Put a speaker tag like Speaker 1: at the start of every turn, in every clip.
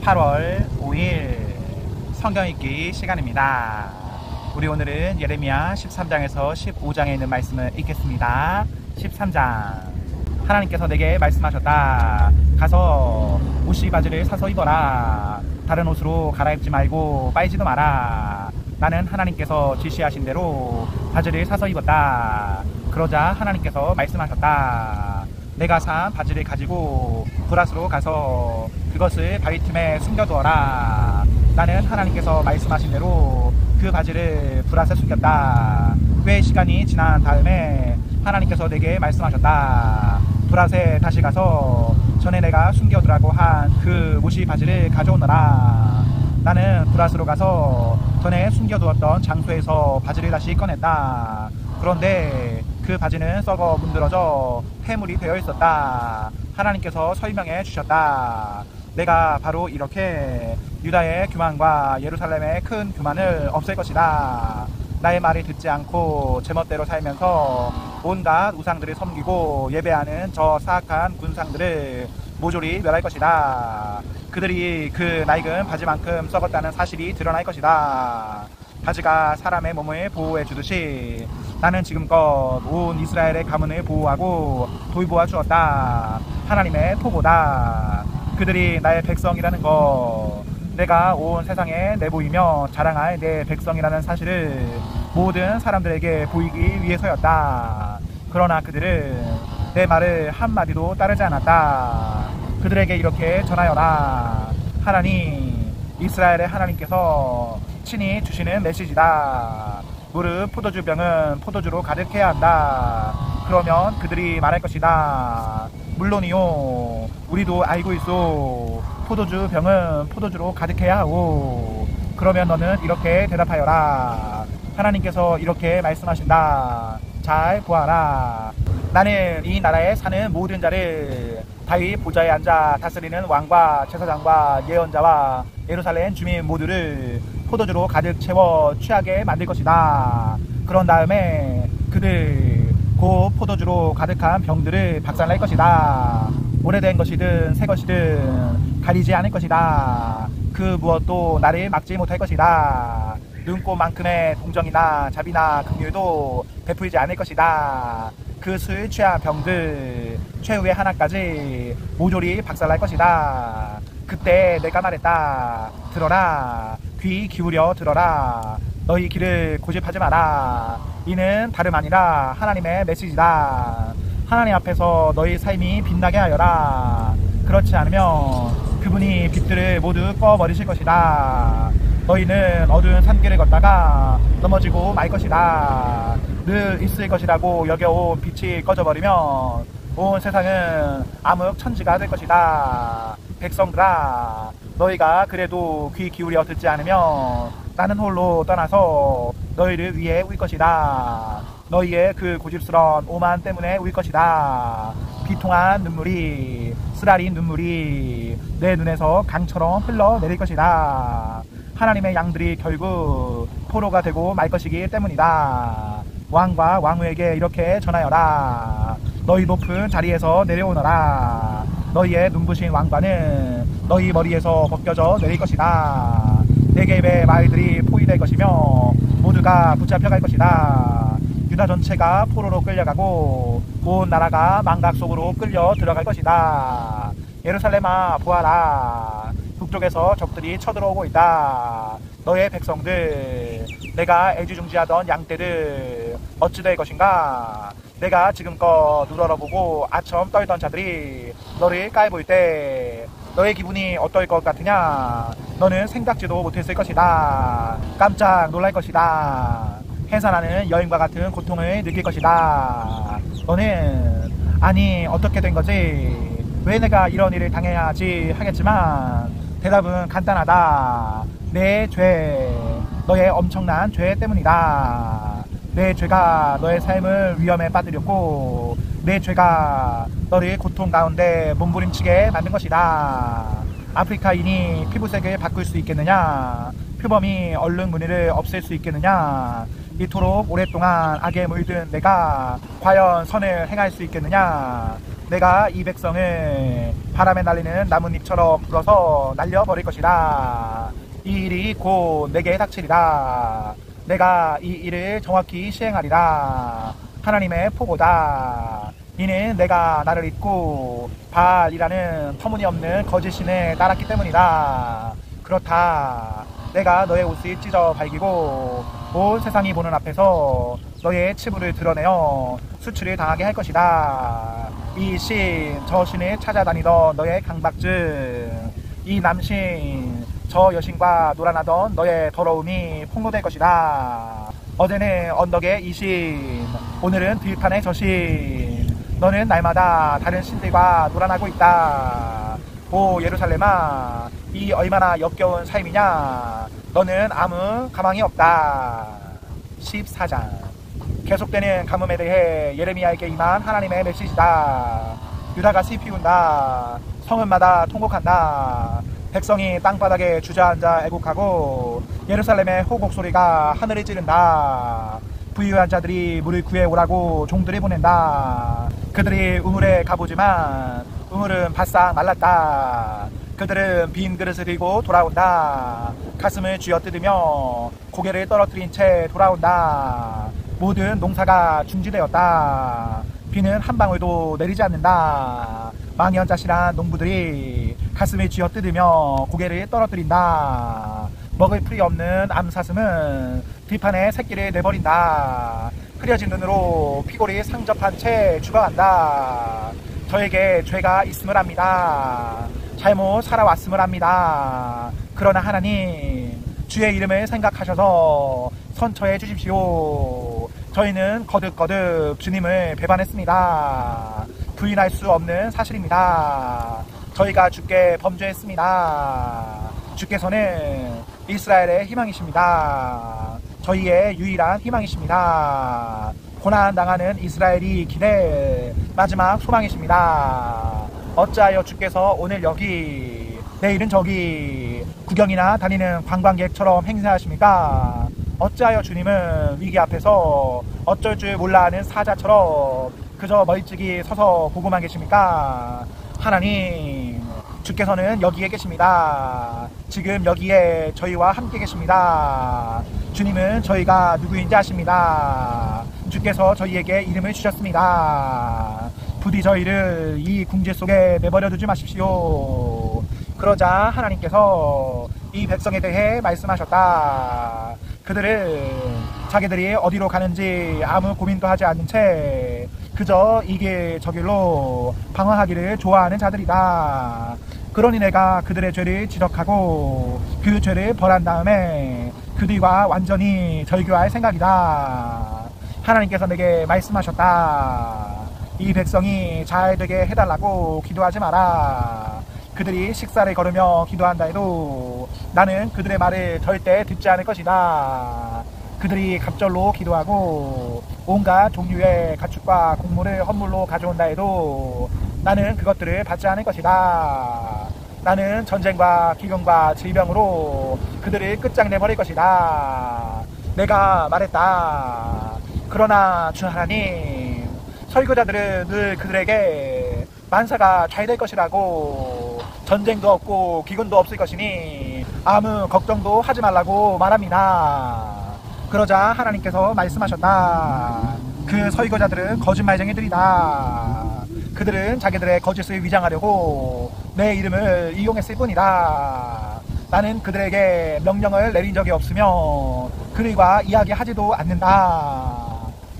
Speaker 1: 8월 5일 성경 읽기 시간입니다. 우리 오늘은 예레미야 13장에서 15장에 있는 말씀을 읽겠습니다. 13장. 하나님께서 내게 말씀하셨다. 가서 옷이 바지를 사서 입어라. 다른 옷으로 갈아입지 말고 빠이지도 마라. 나는 하나님께서 지시하신 대로 바지를 사서 입었다. 그러자 하나님께서 말씀하셨다. 내가 산 바지를 가지고 브라스로 가서 그것을 바위 틈에 숨겨두어라. 나는 하나님께서 말씀하신 대로 그 바지를 브라스에 숨겼다. 꽤 시간이 지난 다음에 하나님께서 내게 말씀하셨다. 브라스에 다시 가서 전에 내가 숨겨두라고 한 그 모시 바지를 가져오너라. 나는 브라스로 가서 전에 숨겨두었던 장소에서 바지를 다시 꺼냈다. 그런데 그 바지는 썩어 문드러져 폐물이 되어 있었다. 하나님께서 설명해 주셨다. 내가 바로 이렇게 유다의 교만과 예루살렘의 큰 교만을 없앨 것이다. 나의 말을 듣지 않고 제멋대로 살면서 온갖 우상들을 섬기고 예배하는 저 사악한 군상들을 모조리 멸할 것이다. 그들이 그 낡은 바지만큼 썩었다는 사실이 드러날 것이다. 바지가 사람의 몸을 보호해 주듯이 나는 지금껏 온 이스라엘의 가문을 보호하고 돌보아 주었다. 하나님의 포고다. 그들이 나의 백성이라는 것, 내가 온 세상에 내보이며 자랑할 내 백성이라는 사실을 모든 사람들에게 보이기 위해서였다. 그러나 그들은 내 말을 한마디도 따르지 않았다. 그들에게 이렇게 전하여라. 하나님, 이스라엘의 하나님께서 친히 주시는 메시지다. 무릇 포도주 병은 포도주로 가득해야 한다. 그러면 그들이 말할 것이다. 물론이요, 우리도 알고 있소. 포도주 병은 포도주로 가득해야 하고. 그러면 너는 이렇게 대답하여라. 하나님께서 이렇게 말씀하신다. 잘 보아라. 나는 이 나라에 사는 모든 자를 다윗 보좌에 앉아 다스리는 왕과 제사장과 예언자와 예루살렘 주민 모두를 포도주로 가득 채워 취하게 만들 것이다. 그런 다음에 그들 곧 포도주로 가득한 병들을 박살낼 것이다. 오래된 것이든 새 것이든 가리지 않을 것이다. 그 무엇도 나를 막지 못할 것이다. 눈꽃만큼의 동정이나 자비나 긍휼도 베풀지 않을 것이다. 그 술 취한 병들 최후의 하나까지 모조리 박살날 것이다. 그때 내가 말했다. 들어라. 귀 기울여 들어라. 너희 귀를 고집하지 마라. 이는 다름 아니라 하나님의 메시지다. 하나님 앞에서 너희 삶이 빛나게 하여라. 그렇지 않으면 그분이 빛들을 모두 꺼버리실 것이다. 너희는 어두운 산길을 걷다가 넘어지고 말 것이다. 늘 있을 것이라고 여겨온 빛이 꺼져버리면 온 세상은 암흑천지가 될 것이다. 백성들아, 너희가 그래도 귀 기울여 듣지 않으면 나는 홀로 떠나서 너희를 위해 울 것이다. 너희의 그 고집스러운 오만 때문에 울 것이다. 비통한 눈물이, 쓰라린 눈물이 내 눈에서 강처럼 흘러내릴 것이다. 하나님의 양들이 결국 포로가 되고 말 것이기 때문이다. 왕과 왕후에게 이렇게 전하여라. 너희 높은 자리에서 내려오너라. 너희의 눈부신 왕관은 너희 머리에서 벗겨져 내릴 것이다. 네겝의 마을들이 포위될 것이며 모두가 붙잡혀갈 것이다. 유다 전체가 포로로 끌려가고 온 나라가 망각 속으로 끌려 들어갈 것이다. 예루살렘아, 보아라. 북쪽에서 적들이 쳐들어오고 있다. 너의 백성들, 내가 애지중지하던 양떼들 어찌 될 것인가? 내가 지금껏 우러러보고 아첨 떨던 자들이 너를 깔볼 때 너의 기분이 어떨 것 같으냐? 너는 생각지도 못했을 것이다. 깜짝 놀랄 것이다. 해산하는 여인과 같은 고통을 느낄 것이다. 너는 아니 어떻게 된 거지? 왜 내가 이런 일을 당해야 하지? 하겠지만 대답은 간단하다. 내 죄, 너의 엄청난 죄 때문이다. 내 죄가 너의 삶을 위험에 빠뜨렸고 내 죄가 너를 고통 가운데 몸부림치게 만든 것이다. 아프리카인이 피부색을 바꿀 수 있겠느냐? 표범이 얼른 무늬를 없앨 수 있겠느냐? 이토록 오랫동안 악에 물든 내가 과연 선을 행할 수 있겠느냐? 내가 이 백성을 바람에 날리는 나뭇잎처럼 불어서 날려버릴 것이다. 이 일이 곧 내게 닥치리라. 내가 이 일을 정확히 시행하리라. 하나님의 포고다. 이는 내가 나를 잊고 바알이라는 터무니없는 거짓신을 따랐기 때문이다. 그렇다. 내가 너의 옷을 찢어 발기고 온 세상이 보는 앞에서 너의 치부를 드러내어 수치를 당하게 할 것이다. 이 신, 저 신을 찾아다니던 너의 강박증, 이 남신, 저 여신과 놀아나던 너의 더러움이 폭로될 것이다. 어제는 언덕의 이 신, 오늘은 들판의 저 신. 너는 날마다 다른 신들과 놀아나고 있다. 오 예루살렘아, 이 얼마나 역겨운 삶이냐. 너는 아무 가망이 없다. 14장. 계속되는 가뭄에 대해 예레미야에게 임한 하나님의 메시지다. 유다가 슬피 운다. 성읍마다 통곡한다. 백성이 땅바닥에 주저앉아 애곡하고 예루살렘의 호곡 소리가 하늘을 찌른다. 부유한 자들이 물을 구해오라고 종들을 보낸다. 그들이 우물에 가보지만 우물은 바싹 말랐다. 그들은 빈 그릇을 들고 돌아온다. 가슴을 쥐어뜯으며 고개를 떨어뜨린 채 돌아온다. 모든 농사가 중지되었다. 비는 한 방울도 내리지 않는다. 망연자실한 농부들이 가슴을 쥐어뜯으며 고개를 떨어뜨린다. 먹을 풀이 없는 암사슴은 들판에 새끼를 내버린다. 흐려진 눈으로 피골이 상접한 채 죽어간다. 저에게 죄가 있음을 압니다. 잘못 살아왔음을 압니다. 그러나 하나님, 주의 이름을 생각하셔서 선처해 주십시오. 저희는 거듭거듭 주님을 배반했습니다. 부인할 수 없는 사실입니다. 저희가 주께 범죄했습니다. 주께서는 이스라엘의 희망이십니다. 저희의 유일한 희망이십니다. 고난당하는 이스라엘이 기대 마지막 소망이십니다. 어찌하여 주께서 오늘 여기 내일은 저기 구경이나 다니는 관광객처럼 행세하십니까? 어찌하여 주님은 위기 앞에서 어쩔 줄 몰라 하는 사자처럼 그저 멀찍이 서서 보고만 계십니까? 하나님, 주께서는 여기에 계십니다. 지금 여기에 저희와 함께 계십니다. 주님은 저희가 누구인지 아십니다. 주께서 저희에게 이름을 주셨습니다. 부디 저희를 이 궁지 속에 내버려 두지 마십시오. 그러자 하나님께서 이 백성에 대해 말씀하셨다. 그들은 자기들이 어디로 가는지 아무 고민도 하지 않는 채 그저 이 길 저 길로 방황하기를 좋아하는 자들이다. 그러니 내가 그들의 죄를 지적하고 그 죄를 벌한 다음에 그들과 완전히 절교할 생각이다. 하나님께서 내게 말씀하셨다. 이 백성이 잘 되게 해달라고 기도하지 마라. 그들이 식사를 거르며 기도한다 해도 나는 그들의 말을 절대 듣지 않을 것이다. 그들이 갑절로 기도하고 온갖 종류의 가축과 곡물을 헌물로 가져온다 해도 나는 그것들을 받지 않을 것이다. 나는 전쟁과 기근과 질병으로 그들을 끝장내버릴 것이다. 내가 말했다. 그러나 주 하나님, 설교자들은 늘 그들에게 만사가 잘 될 것이라고, 전쟁도 없고 기근도 없을 것이니 아무 걱정도 하지 말라고 말합니다. 그러자 하나님께서 말씀하셨다. 그 설교자들은 거짓말쟁이들이다. 그들은 자기들의 거짓을 위장하려고 내 이름을 이용했을 뿐이다. 나는 그들에게 명령을 내린 적이 없으며 그들과 이야기하지도 않는다.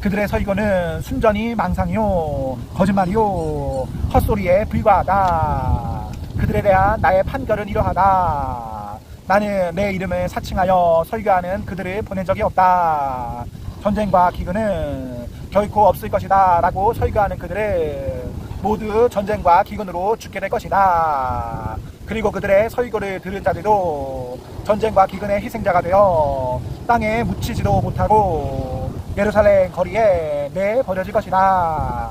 Speaker 1: 그들의 설교는 순전히 망상이요, 거짓말이요, 헛소리에 불과하다. 그들에 대한 나의 판결은 이러하다. 나는 내 이름을 사칭하여 설교하는 그들을 보낸 적이 없다. 전쟁과 기근은 결코 없을 것이다 라고 설교하는 그들은 모두 전쟁과 기근으로 죽게 될 것이다. 그리고 그들의 설교를 들은 자들도 전쟁과 기근의 희생자가 되어 땅에 묻히지도 못하고 예루살렘 거리에 내버려질 것이다.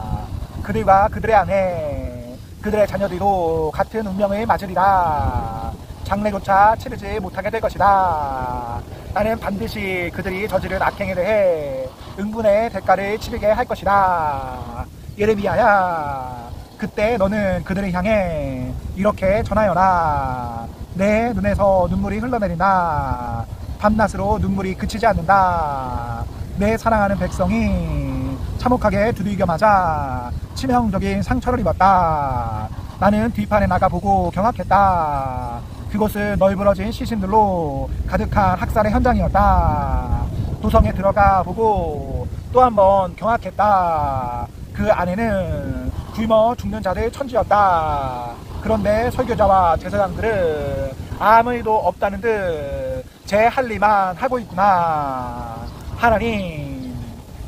Speaker 1: 그들과 그들의 아내, 그들의 자녀들도 같은 운명을 맞으리라. 장래조차 치르지 못하게 될 것이다. 나는 반드시 그들이 저지른 악행에 대해 응분의 대가를 치르게 할 것이다. 예레미야야, 그때 너는 그들을 향해 이렇게 전하여라. 내 눈에서 눈물이 흘러내린다. 밤낮으로 눈물이 그치지 않는다. 내 사랑하는 백성이 참혹하게 두들겨 맞아 치명적인 상처를 입었다. 나는 뒷판에 나가보고 경악했다. 그곳은 널브러진 시신들로 가득한 학살의 현장이었다. 도성에 들어가 보고 또 한 번 경악했다. 그 안에는 굶어 죽는 자들 천지였다. 그런데 설교자와 제사장들은 아무 일도 없다는 듯 제 할 일만 하고 있구나. 하나님,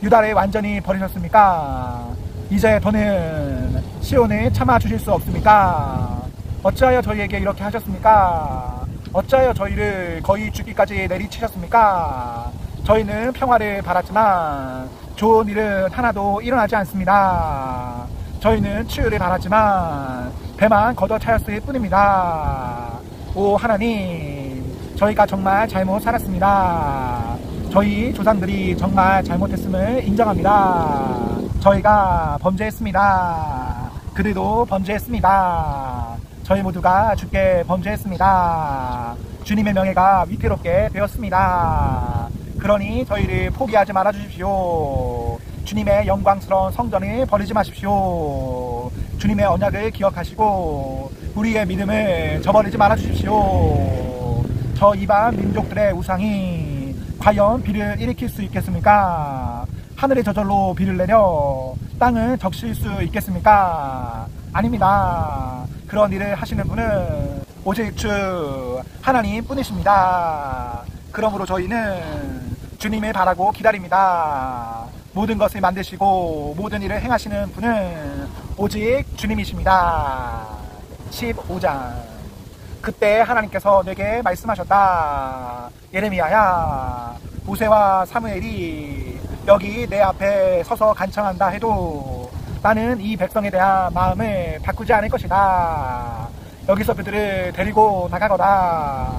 Speaker 1: 유다를 완전히 버리셨습니까? 이제 더는 시온을 참아주실 수 없습니까? 어찌하여 저희에게 이렇게 하셨습니까? 어찌하여 저희를 거의 죽기까지 내리치셨습니까? 저희는 평화를 바랐지만 좋은 일은 하나도 일어나지 않습니다. 저희는 치유를 바랐지만 배만 걷어차였을 뿐입니다. 오 하나님, 저희가 정말 잘못 살았습니다. 저희 조상들이 정말 잘못했음을 인정합니다. 저희가 범죄했습니다. 그들도 범죄했습니다. 저희 모두가 주께 범죄했습니다. 주님의 명예가 위태롭게 되었습니다. 그러니 저희를 포기하지 말아 주십시오. 주님의 영광스러운 성전을 버리지 마십시오. 주님의 언약을 기억하시고 우리의 믿음을 저버리지 말아 주십시오. 저 이방 민족들의 우상이 과연 비를 일으킬 수 있겠습니까? 하늘에 저절로 비를 내려 땅을 적실 수 있겠습니까? 아닙니다. 그런 일을 하시는 분은 오직 주 하나님 뿐이십니다. 그러므로 저희는 주님을 바라고 기다립니다. 모든 것을 만드시고 모든 일을 행하시는 분은 오직 주님이십니다. 15장. 그때 하나님께서 내게 말씀하셨다. 예레미야야, 모세와 사무엘이 여기 내 앞에 서서 간청한다 해도 나는 이 백성에 대한 마음을 바꾸지 않을 것이다. 여기서 그들을 데리고 나가거라.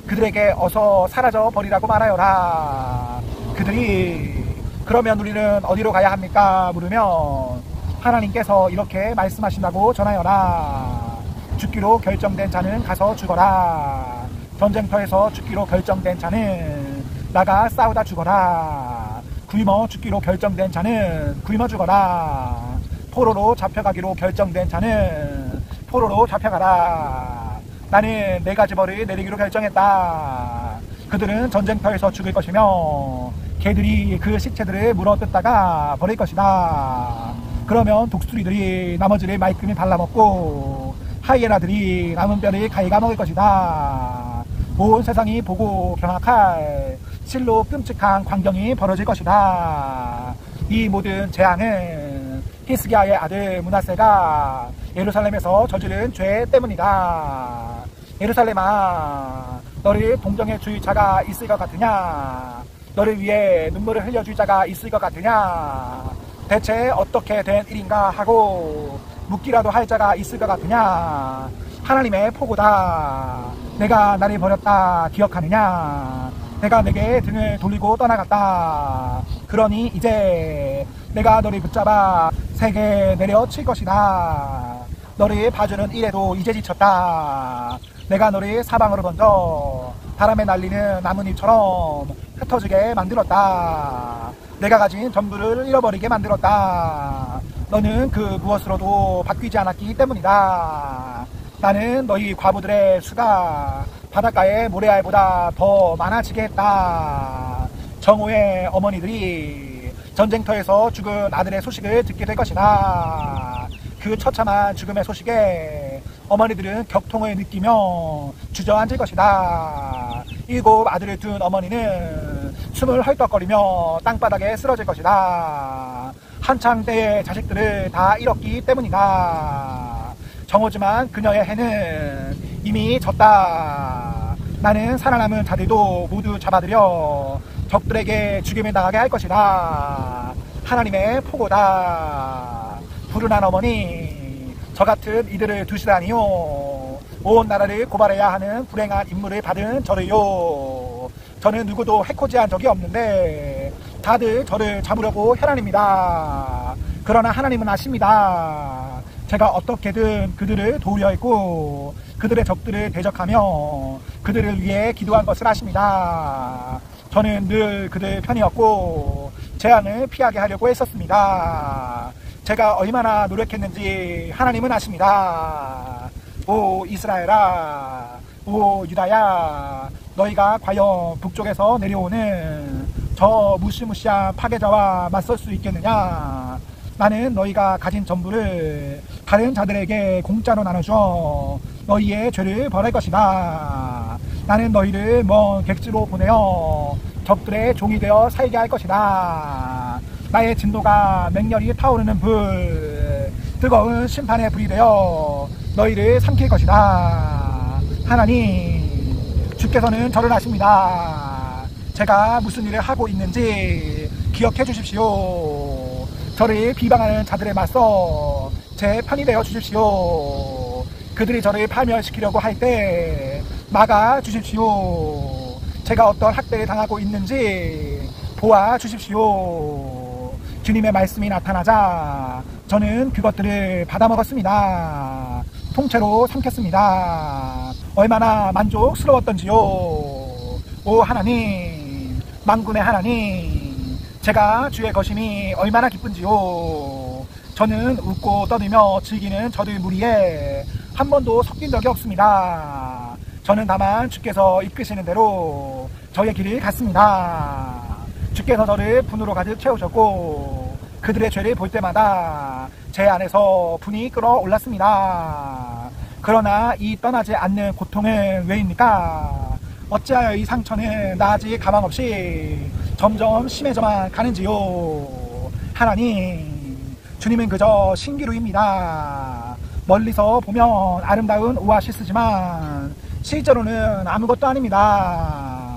Speaker 1: 그들에게 어서 사라져 버리라고 말하여라. 그들이 그러면 우리는 어디로 가야 합니까? 물으면 하나님께서 이렇게 말씀하신다고 전하여라. 죽기로 결정된 자는 가서 죽어라. 전쟁터에서 죽기로 결정된 자는 나가 싸우다 죽어라. 굶어 죽기로 결정된 자는 굶어 죽어라. 포로로 잡혀가기로 결정된 자는 포로로 잡혀가라. 나는 네 가지 벌을 내리기로 결정했다. 그들은 전쟁터에서 죽을 것이며 개들이 그 시체들을 물어뜯다가 버릴 것이다. 그러면 독수리들이 나머지를 말끔히 발라먹고 하이에나들이 남은 뼈를 가위가 먹을 것이다. 온 세상이 보고 경악할 실로 끔찍한 광경이 벌어질 것이다. 이 모든 재앙은 히스기야의 아들 므낫세가 예루살렘에서 저지른 죄 때문이다. 예루살렘아, 너를 동정해 줄 자가 있을 것 같으냐? 너를 위해 눈물을 흘려줄 자가 있을 것 같으냐? 대체 어떻게 된 일인가 하고 묻기라도 할 자가 있을 것 같으냐? 하나님의 포고다. 내가 나를 버렸다 기억하느냐? 내가 내게 등을 돌리고 떠나갔다. 그러니 이제 내가 너를 붙잡아 세게 내려칠 것이다. 너를 봐주는 일에도 이제 지쳤다. 내가 너를 사방으로 던져 바람에 날리는 나뭇잎처럼 흩어지게 만들었다. 내가 가진 전부를 잃어버리게 만들었다. 너는 그 무엇으로도 바뀌지 않았기 때문이다. 나는 너희 과부들의 수가 바닷가의 모래알보다 더 많아지게 했다. 정오의 어머니들이 전쟁터에서 죽은 아들의 소식을 듣게 될 것이다. 그 처참한 죽음의 소식에 어머니들은 격통을 느끼며 주저앉을 것이다. 7 아들을 둔 어머니는 숨을 헐떡거리며 땅바닥에 쓰러질 것이다. 한창 때의 자식들을 다 잃었기 때문이다. 정오지만 그녀의 해는 이미 졌다. 나는 살아남은 자들도 모두 잡아들여 적들에게 죽임을 당하게 할 것이다. 하나님의 포고다. 불운한 어머니, 저 같은 이들을 두시다니요. 온 나라를 고발해야 하는 불행한 임무를 받은 저를요. 저는 누구도 해코지한 적이 없는데 다들 저를 잡으려고 혈안입니다. 그러나 하나님은 아십니다. 제가 어떻게든 그들을 도우려 했고 그들의 적들을 대적하며 그들을 위해 기도한 것을 아십니다. 저는 늘 그들 편이었고 재앙을 피하게 하려고 했었습니다. 제가 얼마나 노력했는지 하나님은 아십니다. 오 이스라엘아, 오 유다야, 너희가 과연 북쪽에서 내려오는 저 무시무시한 파괴자와 맞설 수 있겠느냐? 나는 너희가 가진 전부를 다른 자들에게 공짜로 나눠줘 너희의 죄를 벌할 것이다. 나는 너희를 먼 객지로 보내어 적들의 종이 되어 살게 할 것이다. 나의 진노가 맹렬히 타오르는 불, 뜨거운 심판의 불이 되어 너희를 삼킬 것이다. 하나님, 주께서는 저를 아십니다. 제가 무슨 일을 하고 있는지 기억해 주십시오. 저를 비방하는 자들에 맞서 제 편이 되어 주십시오. 그들이 저를 파멸시키려고 할 때 막아 주십시오. 제가 어떤 학대를 당하고 있는지 보아 주십시오. 주님의 말씀이 나타나자 저는 그것들을 받아먹었습니다. 통째로 삼켰습니다. 얼마나 만족스러웠던지요. 오 하나님, 만군의 하나님, 제가 주의 거심이 얼마나 기쁜지요. 저는 웃고 떠들며 즐기는 저들 무리에 한 번도 섞인 적이 없습니다. 저는 다만 주께서 이끄시는 대로 저의 길을 갔습니다. 주께서 저를 분으로 가득 채우셨고 그들의 죄를 볼 때마다 제 안에서 분이 끓어올랐습니다. 그러나 이 떠나지 않는 고통은 왜입니까? 어찌하여 이 상처는 나아질 가망 없이 점점 심해져만 가는지요. 하나님, 주님은 그저 신기루입니다. 멀리서 보면 아름다운 오아시스지만 실제로는 아무것도 아닙니다.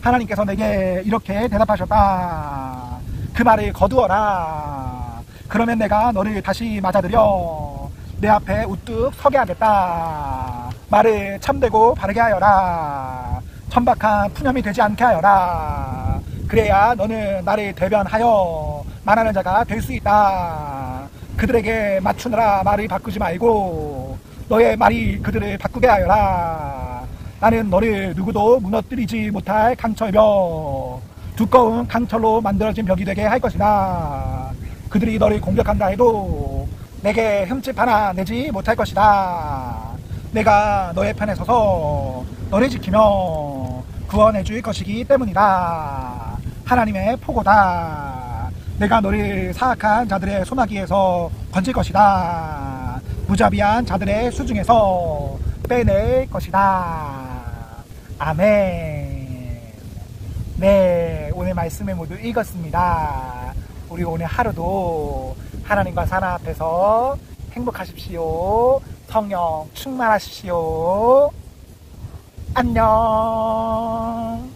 Speaker 1: 하나님께서 내게 이렇게 대답하셨다. 그 말을 거두어라. 그러면 내가 너를 다시 맞아들여 내 앞에 우뚝 서게 하겠다. 말을 참되고 바르게 하여라. 천박한 푸념이 되지 않게 하여라. 그래야 너는 나를 대변하여 말하는 자가 될 수 있다. 그들에게 맞추느라 말을 바꾸지 말고 너의 말이 그들을 바꾸게 하여라. 나는 너를 누구도 무너뜨리지 못할 강철벽, 두꺼운 강철로 만들어진 벽이 되게 할 것이다. 그들이 너를 공격한다 해도 내게 흠집 하나 내지 못할 것이다. 내가 너의 편에 서서 너를 지키며 구원해 줄 것이기 때문이다. 하나님의 포고다. 내가 너를 사악한 자들의 소나기에서 건질 것이다. 무자비한 자들의 수중에서 빼낼 것이다. 아멘. 네, 오늘 말씀을 모두 읽었습니다. 우리 오늘 하루도 하나님과 사랑 앞에서 행복하십시오. 성령 충만하십시오. 안녕.